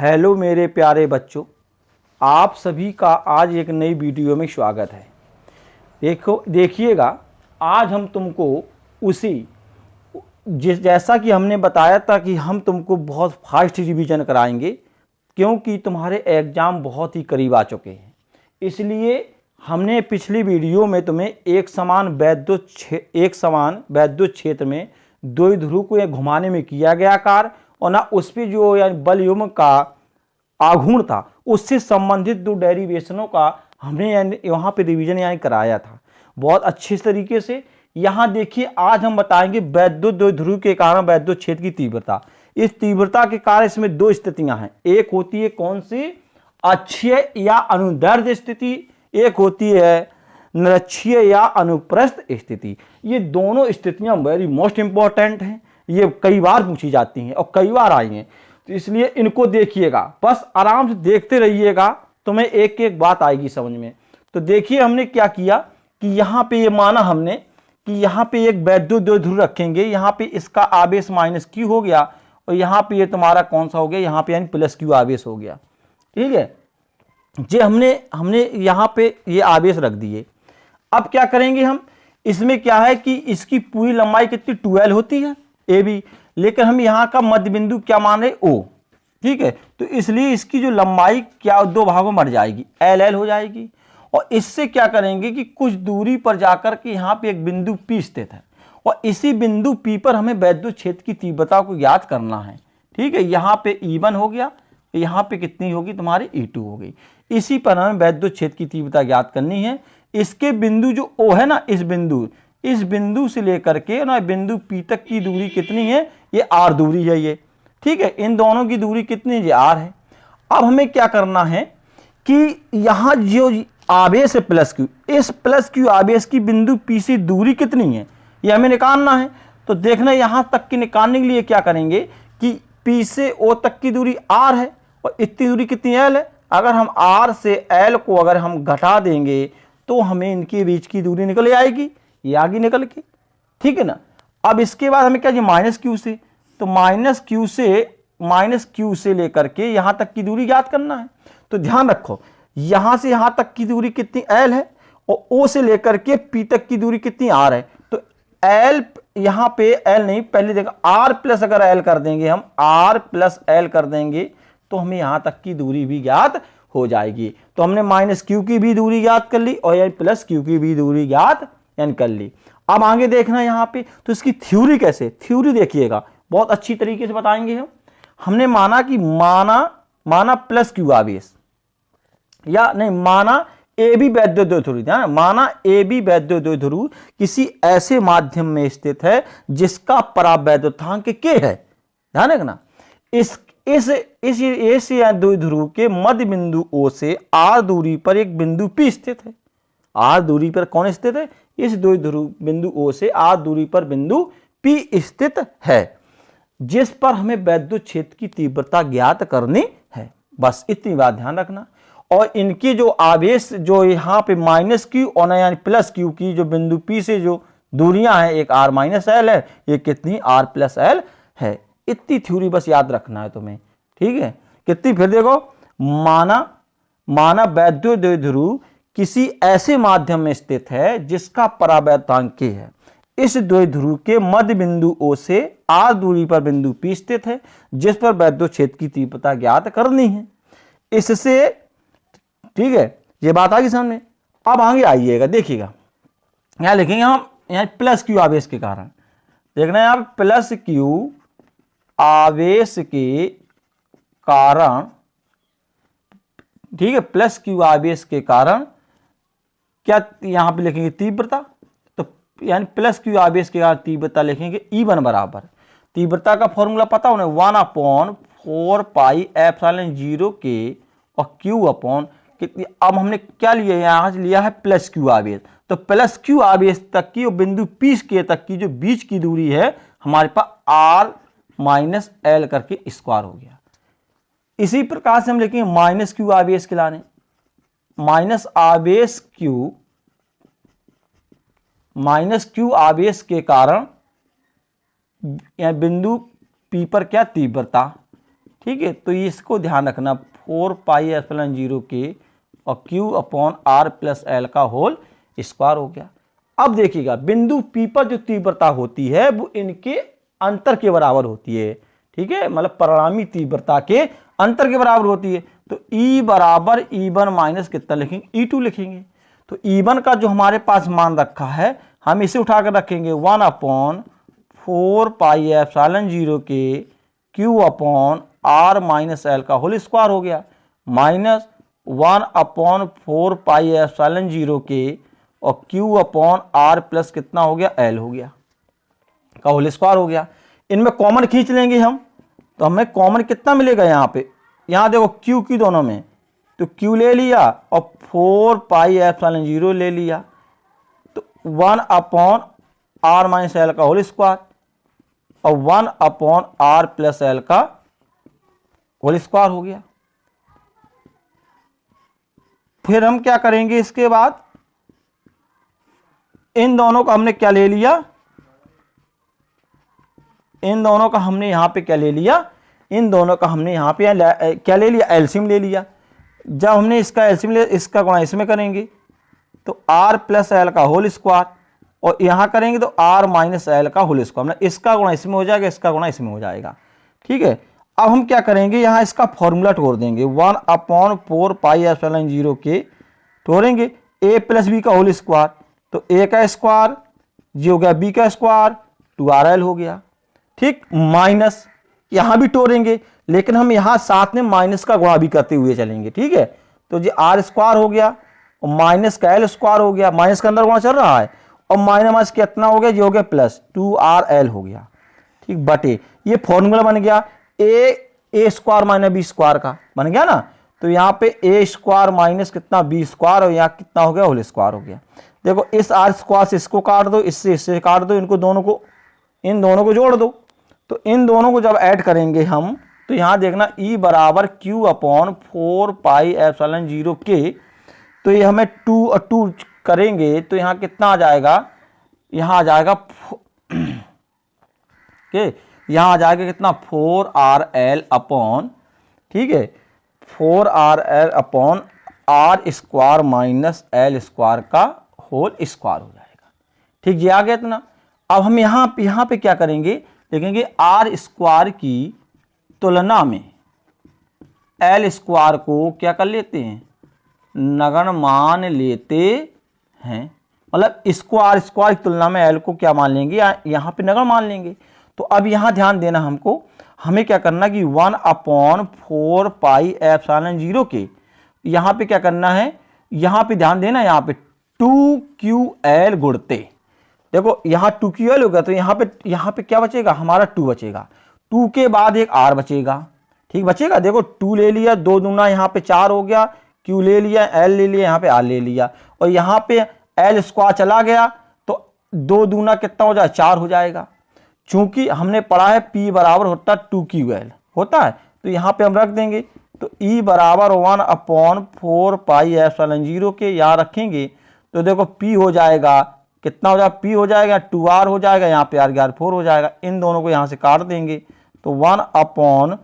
Hello मेरे प्यारे बच्चों, आप सभी का आज एक नई वीडियो में स्वागत है। देखिएगा, आज हम तुमको उसी जैसा कि हमने बताया था कि हम तुमको बहुत फास्ट रिवीजन कराएंगे, क्योंकि तुम्हारे एग्ज़ाम बहुत ही करीब आ चुके हैं। इसलिए हमने पिछली वीडियो में तुम्हें एक समान वैद्युत क्षेत्र में द्विध्रुव को घुमाने में किया गया कार्य और ना उस पर जो बल युग्म का आघूर्ण था उससे संबंधित दो डेरिवेशनों का हमने वहाँ पे रिवीजन कराया था बहुत अच्छे तरीके से। यहाँ देखिए, आज हम बताएंगे वैद्युत द्विध्रुव के कारण वैद्युत क्षेत्र की तीव्रता। इस तीव्रता के कारण इसमें दो स्थितियां हैं, एक होती है कौन सी, अक्षीय या अनुदैर्ध्य स्थिति, एक होती है निरक्षीय या अनुप्रस्थ स्थिति। ये दोनों स्थितियां वेरी मोस्ट इंपॉर्टेंट हैं, ये कई बार पूछी जाती हैं और कई बार आई हैं, तो इसलिए इनको देखिएगा, बस आराम से देखते रहिएगा, तुम्हें एक एक बात आएगी समझ में। तो देखिए हमने क्या किया कि यहाँ पे ये माना हमने कि यहाँ पे एक वैद्युत द्विध्रुव रखेंगे, यहाँ पे इसका आवेश माइनस क्यू हो गया और यहाँ पे ये तुम्हारा कौन सा हो गया, यहाँ पे यानी प्लस क्यू आवेश हो गया। ठीक है, जे हमने यहाँ पे ये आवेश रख दिए। अब क्या करेंगे हम, इसमें क्या है कि इसकी पूरी लंबाई कितनी 12 होती है ए बी, लेकिन हम यहाँ का मध्य बिंदु क्या मान रहे, ओ। ठीक है, तो इसलिए इसकी जो लंबाई क्या दो भागों में बढ़ जाएगी, एल एल हो जाएगी। और इससे क्या करेंगे कि कुछ दूरी पर जाकर के यहाँ पे एक बिंदु पी स्थित है और इसी बिंदु पी पर हमें वैद्युत क्षेत्र की तीव्रता को ज्ञात करना है। ठीक है, यहाँ पे E1 हो गया, यहाँ पे कितनी होगी तुम्हारी E2 हो गई। इसी पर हमें वैद्युत क्षेत्र की तीव्रता ज्ञात करनी है। इसके बिंदु जो O है ना, इस बिंदु से लेकर के ना बिंदु P तक की दूरी कितनी है, ये R दूरी है ये। ठीक है, इन दोनों की दूरी कितनी है, R है। अब हमें क्या करना है कि यहाँ जो आवेश है प्लस क्यू, इस प्लस क्यू आवेश की बिंदु P से दूरी कितनी है ये हमें निकालना है। तो देखना, यहाँ तक की निकालने के लिए क्या करेंगे कि P से O तक की दूरी R है और इतनी दूरी कितनी L है। अगर हम R से L को अगर हम घटा देंगे तो हमें इनके बीच की दूरी निकल आएगी, ये आगे निकल के। ठीक है ना। अब इसके बाद हमें क्या चाहिए, माइनस क्यू से, तो माइनस क्यू से लेकर के यहाँ तक की दूरी ज्ञात करना है। तो ध्यान रखो, यहाँ से यहाँ तक की दूरी कितनी L है और O से लेकर के P तक की दूरी कितनी R है। तो L यहाँ पे L नहीं, पहले देखो R प्लस अगर L कर देंगे, हम R प्लस L कर देंगे तो हमें यहाँ तक की दूरी भी ज्ञात हो जाएगी। तो हमने माइनस क्यू की भी दूरी ज्ञात कर ली और प्लस क्यू की भी दूरी ज्ञात कर ली। अब आगे देखना यहाँ पे, तो इसकी थ्योरी कैसे, थ्योरी देखिएगा बहुत अच्छी तरीके से बताएंगे हम। हमने माना कि माना प्लस क्यू आवेश, या नहीं माना ए बी वैद्युत द्विध्रुव, माना ए बी वैद्युत द्विध्रुव किसी ऐसे माध्यम में स्थित है जिसका परावैद्युतांक के है। ध्यान रखना, इस द्विध्रुव के मध्य बिंदु O से R दूरी पर एक बिंदु P स्थित है। R दूरी पर कौन स्थित है, इस द्विध्रुव बिंदु O से R दूरी पर बिंदु P स्थित है, जिस पर हमें वैद्युत क्षेत्र की तीव्रता ज्ञात करनी है। बस इतनी बात ध्यान रखना। और इनके जो आवेश जो यहाँ पे माइनस क्यू और यानी प्लस क्यू की जो बिंदु P से जो दूरियां हैं, एक R माइनस एल है, ये कितनी R प्लस एल है। इतनी थ्योरी बस याद रखना है तुम्हें। ठीक है, कितनी, फिर देखो, माना वैद्युत द्विध्रुव किसी ऐसे माध्यम में स्थित है जिसका परावैद्युतांक k है। इस द्विध्रुव के मध्य बिंदु O से R दूरी पर बिंदु P स्थित है, जिस पर वैद्युत क्षेत्र की तीव्रता ज्ञात करनी है। इससे, ठीक है, ये बात आ गई सामने। अब आगे आइएगा, देखिएगा यहां लिखेंगे हम, यहाँ प्लस क्यू आवेश के कारण, देखना है यहाँ प्लस क्यू आवेश के कारण, ठीक है, प्लस क्यू आवेश के कारण क्या यहां पे लिखेंगे तीव्रता, तो यानी प्लस क्यू आवेश के कारण तीव्रता लिखेंगे E1 बराबर, तीव्रता का फॉर्मूला पता होना 1/4πε0 के और Q अपॉन कितनी। अब हमने क्या लिया, यहां से लिया है प्लस क्यू आवेश, तो प्लस क्यू आवेश तक की और बिंदु P के तक की जो बीच की दूरी है हमारे पास R माइनस एल करके स्क्वायर हो गया। इसी प्रकार से हम लिखेंगे माइनस क्यू आवेश के लाने, माइनस क्यू आवेश के कारण बिंदु P पर क्या तीव्रता, ठीक है, तो इसको ध्यान रखना 4 पाई एप्सिलॉन 0 के और Q upon R plus L का होल स्क्वायर हो गया। अब देखिएगा बिंदु P पर जो तीव्रता होती है वो इनके अंतर के बराबर होती है, ठीक है, मतलब परिणामी तीव्रता के अंतर के बराबर होती है। तो E बराबर E1 माइनस कितना लिखेंगे, E2 लिखेंगे। तो E1 का जो हमारे पास मान रखा है हम इसे उठा कर रखेंगे 1 अपॉन 4 पाई एप्सिलॉन 0 के Q upon R minus L का होल स्क्वायर हो गया, माइनस 1 अपॉन 4 पाई एप्सिलॉन 0 के और Q अपॉन R प्लस कितना हो गया, L हो गया का होल स्क्वायर हो गया। इनमें कॉमन खींच लेंगे हम, तो हमें कॉमन कितना मिलेगा यहाँ पे, यहाँ देखो Q की दोनों में, तो Q ले लिया और 4 पाई एप्सिलॉन 0 ले लिया, तो 1 अपॉन R माइनस L का होल स्क्वायर और 1 अपॉन R प्लस L का होल स्क्वायर हो गया। फिर हम क्या करेंगे, इसके बाद इन दोनों का हमने क्या ले लिया, इन दोनों का हमने यहां पे क्या ले लिया, इन दोनों का हमने यहां पे क्या ले लिया, एलसीएम ले लिया। जब हमने इसका एलसीएम ले, इसका गुणा इसमें करेंगे तो R प्लस एल का होल स्क्वायर और यहां करेंगे तो R माइनस एल का होल स्क्वायर, मतलब इसका गुणा इसमें हो जाएगा, इसका गुणा इसमें हो जाएगा, ठीक है। अब हम क्या करेंगे, यहां इसका फॉर्मूला तोड़ देंगे 1 अपॉन 4 पाई एप्सिलॉन 0 के तोड़ेंगे a प्लस बी का होल स्क्वायर, तो a का स्क्वायर जी हो गया, b का स्क्वायर 2RL हो गया, ठीक, माइनस यहां भी तोड़ेंगे लेकिन हम यहां साथ में माइनस का गुणा भी करते हुए चलेंगे, ठीक है। तो जी R स्क्वायर हो गया और माइनस का L स्क्वायर हो गया, माइनस के अंदर गुणा चल रहा है और माइनस कितना हो गया, जो हो गया प्लस 2RL हो गया, ठीक, बटे ये फॉर्मूला बन गया a square minus B square का बन गया ना। तो यहाँ पे a स्क्वायर माइनस कितना बी स्क्वायर और यहाँ कितना हो गया, होल स्क्वायर हो गया। देखो इस R स्क्वायर से इसको काट दो, इससे इससे काट दो, इनको दोनों को, इन दोनों को जोड़ दो, तो इन दोनों को जब ऐड करेंगे हम तो यहाँ देखना E बराबर Q अपॉन 4 पाई एप्सिलॉन 0 के, तो ये हमें 2 और 2 करेंगे तो यहाँ कितना आ जाएगा, यहाँ आ जाएगा के यहाँ आ जाएगा कितना 4RL अपॉन, ठीक है, 4RL upon R square minus L square का होल स्क्वायर हो जाएगा, ठीक, ये आ गया इतना। अब हम यहाँ पे क्या करेंगे, देखेंगे R स्क्वायर की तुलना में L स्क्वायर को क्या कर लेते हैं, नगण्य मान लेते हैं, मतलब इसको R स्क्वायर की तुलना में L को क्या मान लेंगे, यहाँ पे नगण्य मान लेंगे। तो अब यहाँ ध्यान देना हमको, हमें क्या करना कि 1 अपॉन 4 पाई एप्सिलॉन 0 के, यहाँ पे क्या करना है, यहाँ पे ध्यान देना, यहाँ पे 2QL गुणते, देखो यहाँ 2QL होगा तो यहाँ पे क्या बचेगा, हमारा 2 बचेगा, 2 के बाद एक R बचेगा, ठीक बचेगा, देखो 2 ले लिया, 2 दूना यहाँ पे 4 हो गया, Q ले लिया, L ले लिया, यहाँ पे R ले लिया और यहाँ पे L स्क्वायर चला गया तो 2 दूना कितना हो जाए, 4 हो जाएगा। चूंकि हमने पढ़ा है P बराबर होता है 2QL होता है, तो यहाँ पे हम रख देंगे, तो E बराबर 1 अपॉन 4 पाई एप्सिलॉन 0 के यहाँ रखेंगे तो देखो P हो जाएगा, कितना हो जाएगा, P हो जाएगा 2R हो जाएगा, यहाँ पे R 4 हो जाएगा, इन दोनों को यहाँ से काट देंगे तो 1 अपॉन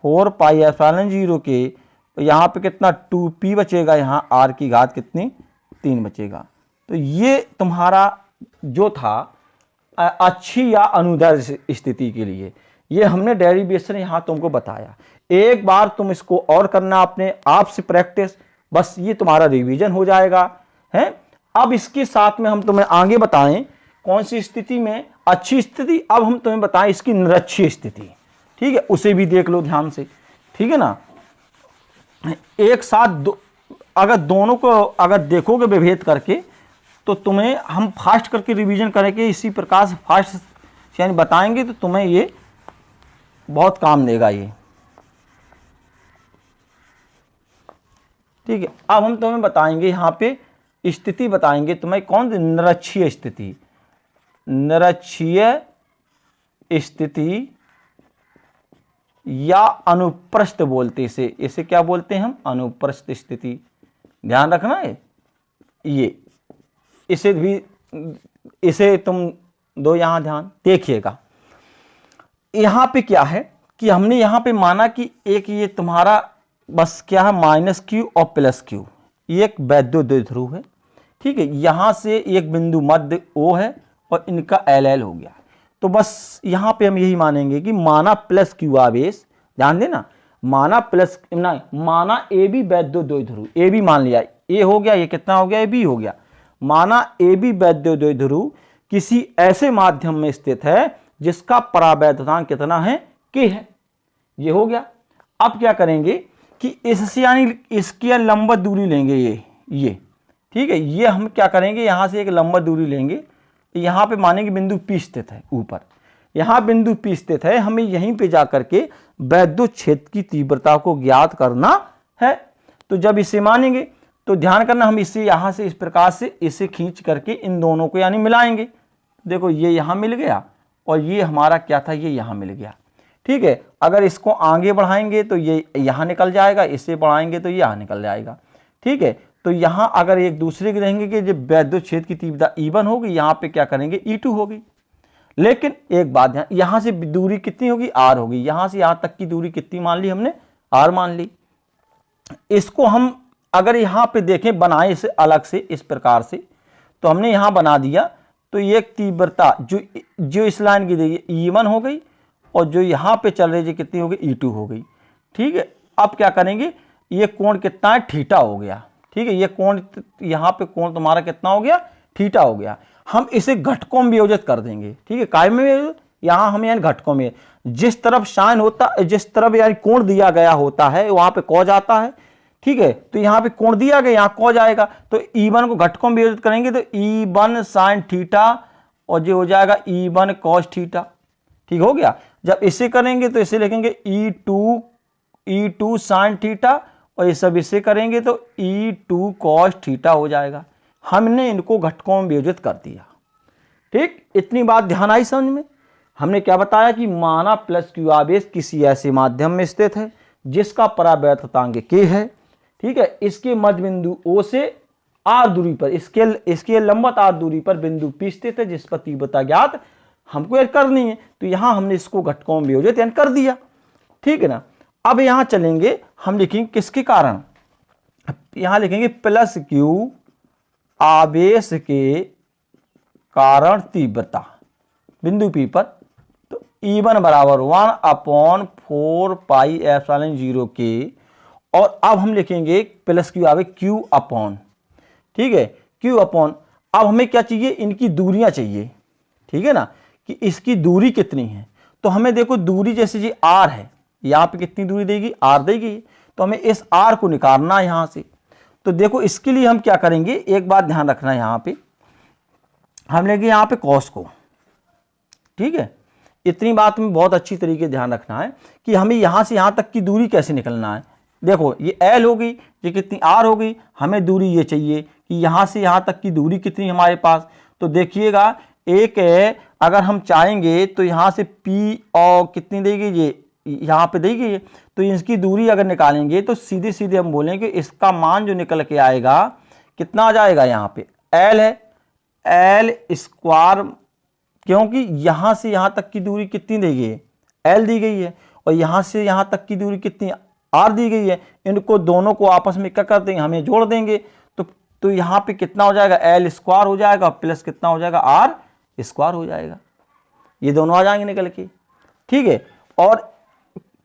4 पाई एप्सिलॉन 0 के, यहाँ पे कितना 2P बचेगा, यहाँ R की घात कितनी 3 बचेगा। तो ये तुम्हारा जो था अच्छी या अनुदैर्ध्य स्थिति के लिए ये हमने डेरिवेशन यहाँ तुमको बताया। एक बार तुम इसको और करना अपने आप से प्रैक्टिस, बस ये तुम्हारा रिवीजन हो जाएगा है। अब इसके साथ में हम तुम्हें आगे बताएं कौन सी स्थिति में अच्छी स्थिति, अब हम तुम्हें बताएं इसकी निरक्षीय स्थिति, ठीक है, उसे भी देख लो ध्यान से, ठीक है ना। एक साथ अगर दोनों को अगर देखोगे विभेद करके तो तुम्हें हम फास्ट करके रिवीजन करेंगे, इसी प्रकार से फास्ट यानी बताएंगे तो तुम्हें ये बहुत काम देगा ये, ठीक है। अब हम तुम्हें बताएंगे यहाँ पे स्थिति बताएंगे तुम्हें कौन सी, निरक्षीय स्थिति, निरक्षीय स्थिति या अनुप्रस्थ बोलते इसे क्या बोलते हैं हम, अनुप्रस्थ स्थिति, ध्यान रखना है ये, इसे तुम दो यहां ध्यान देखिएगा। यहां पे क्या है कि हमने यहाँ पे माना कि एक ये तुम्हारा बस क्या है माइनस क्यू और प्लस क्यू, ये एक वैद्युत द्विध्रुव है, ठीक है। यहाँ से एक बिंदु मध्य O है और इनका LL हो गया। तो बस यहाँ पे हम यही मानेंगे कि माना प्लस क्यू आवेश, ध्यान देना, माना प्लस नहीं, माना AB वैद्युत द्विध्रुव, AB मान लिया, A हो गया, ये कितना हो गया, B हो गया। माना AB वैद्युत द्विध्रुव किसी ऐसे माध्यम में स्थित है जिसका परावैद्युतांक कितना है, K है, ये हो गया। अब क्या करेंगे कि इससे यानी इसकी लंबवत दूरी लेंगे, ये ठीक है, ये हम क्या करेंगे, यहाँ से एक लंबवत दूरी लेंगे, यहाँ पे मानेंगे बिंदु P स्थित है ऊपर, यहाँ बिंदु P स्थित है, हमें यहीं पे जाकर के वैद्युत क्षेत्र की तीव्रता को ज्ञात करना है। तो जब इसे मानेंगे तो ध्यान करना, हम इसे यहाँ से इस प्रकार से इसे खींच करके इन दोनों को यानी मिलाएंगे। देखो ये यहाँ मिल गया और ये हमारा क्या था, ये यहाँ मिल गया, ठीक है। अगर इसको आगे बढ़ाएंगे तो ये यहाँ निकल जाएगा, इसे बढ़ाएंगे तो ये यहाँ निकल जाएगा, ठीक है। तो यहाँ अगर एक दूसरे के रहेंगे कि जब वैद्युत क्षेत्र की तीव्रता E1 होगी, यहाँ पे क्या करेंगे E2 होगी। लेकिन एक बात ध्यान, यहाँ से दूरी कितनी होगी, R होगी, यहाँ से यहाँ तक की दूरी कितनी मान ली हमने, R मान ली। इसको हम अगर यहाँ पे देखें बनाए इसे अलग से इस प्रकार से, तो हमने यहाँ बना दिया, तो ये तीव्रता जो इस लाइन की देगी E1 हो गई और जो यहाँ पे चल रही है कितनी हो गई, E2 हो गई, ठीक है। अब क्या करेंगे, ये कोण कितना है, थीटा हो गया, ठीक है। ये कोण यहाँ पे कोण तुम्हारा कितना हो गया, थीटा हो गया। हम इसे घटकों में वियोजित कर देंगे, ठीक है। काय में, यहाँ हम यानी घटकों में, जिस तरफ साइन होता, जिस तरफ यानी कोण दिया गया होता है वहां पे कॉज आता है, ठीक है। तो यहाँ पे कोण दिया गया, यहाँ कॉज आएगा, तो E1 को घटकों में वियोजित करेंगे तो E1 साइन थीटा और जो हो जाएगा E1 कॉस थीटा, ठीक हो गया। जब इसे करेंगे तो इसे लिखेंगे E2 साइन थीटा और ये सब इसे करेंगे तो E2 कॉस थीटा हो जाएगा। हमने इनको घटकों में वियोजित कर दिया, ठीक। इतनी बात ध्यान आई समझ में। हमने क्या बताया कि माना प्लस क्यू आवेश किसी ऐसे माध्यम में स्थित है जिसका परावैद्युतांक K है, ठीक है। इसके मध्य बिंदु O से R दूरी पर, इसके लंबवत R दूरी पर बिंदु P स्थित है जिस पर तीव्रता ज्ञात हमको याद करनी है। तो यहां हमने इसको घटकों में वियोजित यानी कर दिया, ठीक है ना। अब यहां चलेंगे, हम लिखेंगे किसके कारण, यहां लिखेंगे प्लस क्यू आवेश के कारण तीव्रता बिंदु P पर। तो E1 बराबर 1/4 पाई एप्सिलॉन 0 K, और अब हम लिखेंगे प्लस क्यू आवेश Q अपॉन, ठीक है, Q अपॉन। अब हमें क्या चाहिए, इनकी दूरियां चाहिए, ठीक है ना, कि इसकी दूरी कितनी है। तो हमें देखो दूरी जैसे जी R है, यहाँ पे कितनी दूरी देगी, R देगी, तो हमें इस R को निकालना है यहाँ से। तो देखो इसके लिए हम क्या करेंगे, एक बात ध्यान रखना, यहाँ पे हम लेंगे यहाँ पे कॉस को, ठीक है। इतनी बात में बहुत अच्छी तरीके ध्यान रखना है कि हमें यहाँ से यहाँ तक की दूरी कैसे निकलना है। देखो ये L हो गई, ये कितनी R हो गई, हमें दूरी ये चाहिए कि यहाँ से यहाँ तक की दूरी कितनी हमारे पास। तो देखिएगा एक है, अगर हम चाहेंगे तो यहाँ से P और कितनी देगी, ये यहाँ पे देगी, तो इसकी दूरी अगर निकालेंगे तो सीधे सीधे हम बोलेंगे इसका मान जो निकल के आएगा कितना आ जाएगा, यहाँ पे L है, L स्क्वायर, क्योंकि यहाँ से यहाँ तक की दूरी कितनी दी गई है, L दी गई है, और यहाँ से यहाँ तक की दूरी कितनी R दी गई है। इनको दोनों को आपस में क्या कर देंगे, हमें जोड़ देंगे, तो यहाँ पे कितना हो जाएगा, L स्क्वायर हो जाएगा प्लस कितना हो जाएगा, R स्क्वायर हो जाएगा। ये दोनों आ जाएंगे निकल के, ठीक है। और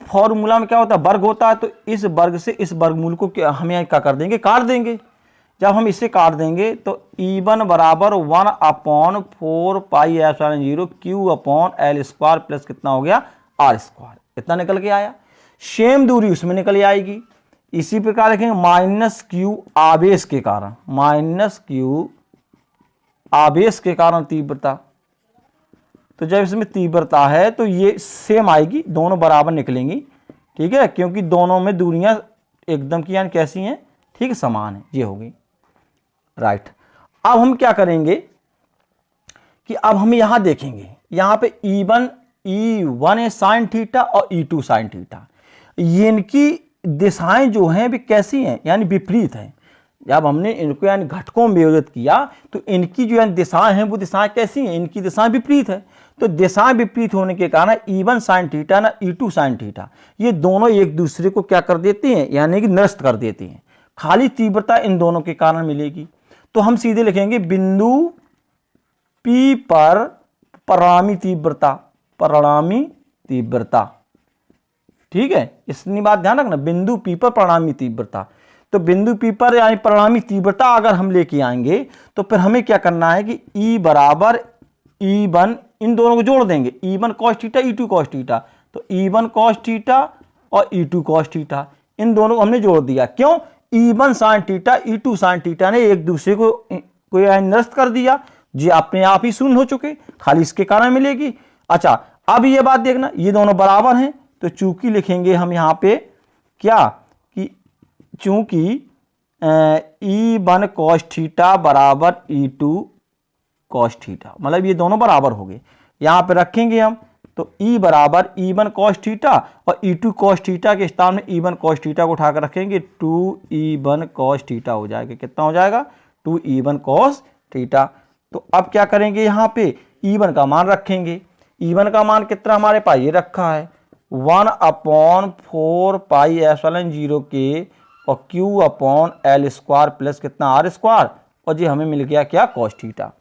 फॉर्मूला में क्या होता है, वर्ग होता है, तो इस वर्ग से इस वर्गमूल को हमें क्या कर देंगे, काट देंगे। जब हम इसे काट देंगे तो E1 बराबर 1/4 pi epsilon 0 Q upon L square plus कितना हो गया, R स्क्वायर, इतना निकल के आया। सेम दूरी उसमें निकल आएगी। इसी प्रकार लिखेंगे माइनस क्यू आवेश के कारण, माइनस क्यू आवेश के कारण तीव्रता। तो जब इसमें तीव्रता है तो ये सेम आएगी, दोनों बराबर निकलेंगी, ठीक है, क्योंकि दोनों में दूरियां एकदम की यानी कैसी हैं, ठीक है, समान है, ये होगी, राइट। अब हम क्या करेंगे कि अब हम यहां देखेंगे, यहां पे E1 है साइन थीटा और E2 साइन थीटा, ये इनकी दिशाएं जो हैं वे कैसी हैं, यानी विपरीत हैं। जब हमने इनको यानी घटकों में वियोजित किया तो इनकी जो यानी दिशाएं हैं वो दिशाएं कैसी हैं, इनकी दिशाएं विपरीत है। तो दिशाएं विपरीत होने के कारण E1 sin थीटा ना E2 sin थीटा, ये दोनों एक दूसरे को क्या कर देते हैं, यानी कि निरस्त कर देते हैं। खाली तीव्रता इन दोनों के कारण मिलेगी। तो हम सीधे लिखेंगे बिंदु P पर परिणामी तीव्रता, ठीक है, इतनी बात ध्यान रखना, बिंदु P पर परिणामी तीव्रता। तो बिंदु P पर यानी परिणामी तीव्रता अगर हम लेके आएंगे तो फिर हमें क्या करना है कि E बराबर E1, इन दोनों को जोड़ देंगे, E1 cos theta E2 cos theta, तो E1 cos थीटा और E2 cos थीटा, इन दोनों को हमने जोड़ दिया। क्यों? E1 sin theta E2 sin theta ने एक दूसरे को निरस्त कर दिया, जी अपने आप ही शून्य हो चुके, खाली इसके कारण मिलेगी। अच्छा, अब ये बात देखना, ये दोनों बराबर हैं, तो चूंकि लिखेंगे हम यहां पे क्या कि चूंकि E1 cos थीटा बराबर E2 cos थीटा, मतलब ये दोनों बराबर हो गए, यहां पे रखेंगे हम, तो E बराबर E1 cos थीटा और E2 cos थीटा के स्थान में E1 cos थीटा को उठाकर रखेंगे, 2E1 cos थीटा हो जाएगा। कितना हो जाएगा? 2E1 cos theta. तो अब क्या करेंगे, यहां पे E1 का मान रखेंगे। E1 का मान कितना हमारे पास ये रखा है 1/4 पाई एप्सिलॉन 0 के और Q/L² प्लस कितना R², और जी हमें मिल गया क्या, cos थीटा।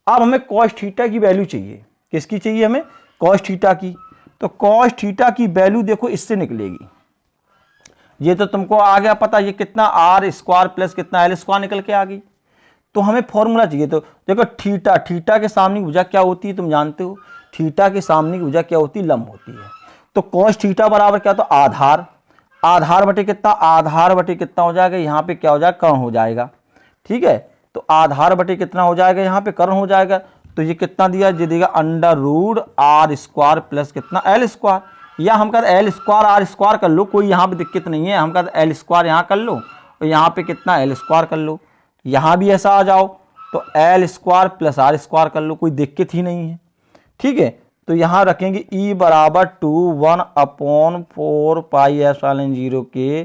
अब हमें cos थीटा की वैल्यू चाहिए, किसकी चाहिए हमें, cos थीटा की। तो cos थीटा की वैल्यू देखो इससे निकलेगी, ये तो तुमको आ गया पता, ये कितना R² प्लस कितना L² निकल के आ गई। तो हमें फॉर्मूला चाहिए, तो देखो थीटा के सामने की भुजा क्या होती है तुम जानते हो, थीटा के सामने की भुजा क्या होती है, लंब होती है। तो cos थीटा बराबर क्या, तो आधार बटे कितना हो जाएगा, यहाँ पे क्या हो जाएगा, कर्ण हो जाएगा, ठीक है। तो आधार बटे कितना हो जाएगा, यहाँ पे कर्ण हो जाएगा, तो ये कितना दिया, ये देगा √R² प्लस कितना L², या हम कहते L² R² कर लो, कोई यहाँ पे दिक्कत नहीं है, हम कहते L² यहाँ कर लो और यहाँ पे कितना L² कर लो, यहाँ भी ऐसा आ जाओ तो L² प्लस R² कर लो, कोई दिक्कत ही नहीं है, ठीक है। तो यहाँ रखेंगे E बराबर 1/4 पाई एप्सिलॉन 0 के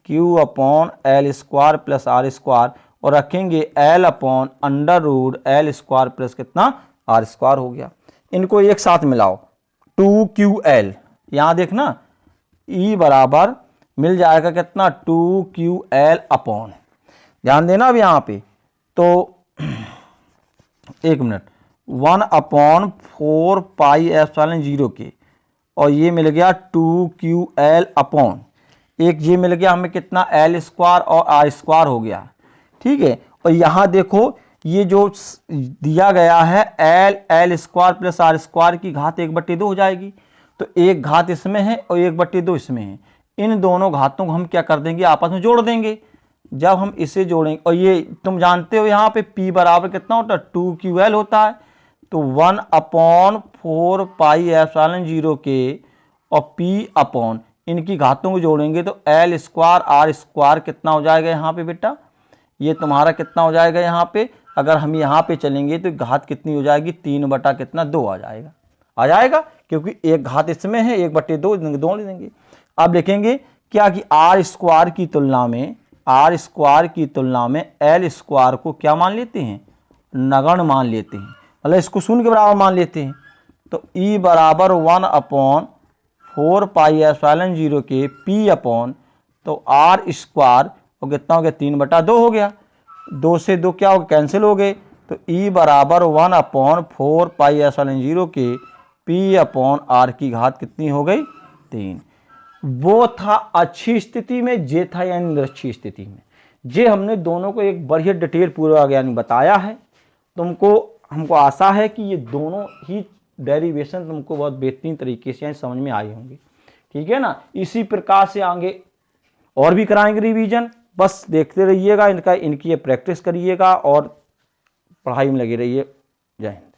Q/L² प्लस R² और रखेंगे L/√L² प्लस कितना R² हो गया। इनको एक साथ मिलाओ 2QL, यहाँ देखना E बराबर मिल जाएगा कितना 2QL/, ध्यान देना अब यहाँ पे, तो एक मिनट, 1/4 पाई एप्सिलॉन 0 के और ये मिल गया 2QL/, एक ये मिल गया हमें कितना L² और R² हो गया, ठीक है। और यहाँ देखो ये जो दिया गया है L² प्लस R² की घात 1/2 हो जाएगी, तो एक घात इसमें है और 1/2 इसमें है, इन दोनों घातों को हम क्या कर देंगे, आपस में जोड़ देंगे। जब हम इसे जोड़ेंगे, और ये तुम जानते हो यहाँ पे P बराबर कितना होता है, 2QL होता है, तो 1/4 पाई एप्सिलॉन 0 के और P/, इनकी घातों को जोड़ेंगे तो L² R² कितना हो जाएगा यहाँ पे बेटा, ये तुम्हारा कितना हो जाएगा यहाँ पे, अगर हम यहाँ पे चलेंगे तो घात कितनी हो जाएगी, 3/2 आ जाएगा, क्योंकि एक घात इसमें है, 1/2 दो ले देंगे। अब लिखेंगे क्या कि R² की तुलना में L² को क्या मान लेते हैं, नगण्य मान लेते हैं, मतलब इसको शून्य के बराबर मान लेते हैं। तो E बराबर 1/4 पाई एप्सिलॉन 0 के P/, तो R² और कितना हो गया, 3/2 हो गया, 2 से 2 क्या हो गया, कैंसिल हो गए, तो E बराबर 1/4 पाई एप्सिलॉन 0 के P/R की घात कितनी हो गई, 3। वो था अच्छी स्थिति में, जे था यानी निरक्षीय स्थिति में। जे हमने दोनों को एक बढ़िया डिटेल पूर्वक यानी बताया है, तुमको हमको आशा है कि ये दोनों ही डेरिवेशन तुमको बहुत बेहतरीन तरीके से समझ में आई होंगी, ठीक है ना। इसी प्रकार से आगे और भी कराएंगे रिवीजन, बस देखते रहिएगा, इनकी प्रैक्टिस करिएगा और पढ़ाई में लगे रहिए। जय हिंद।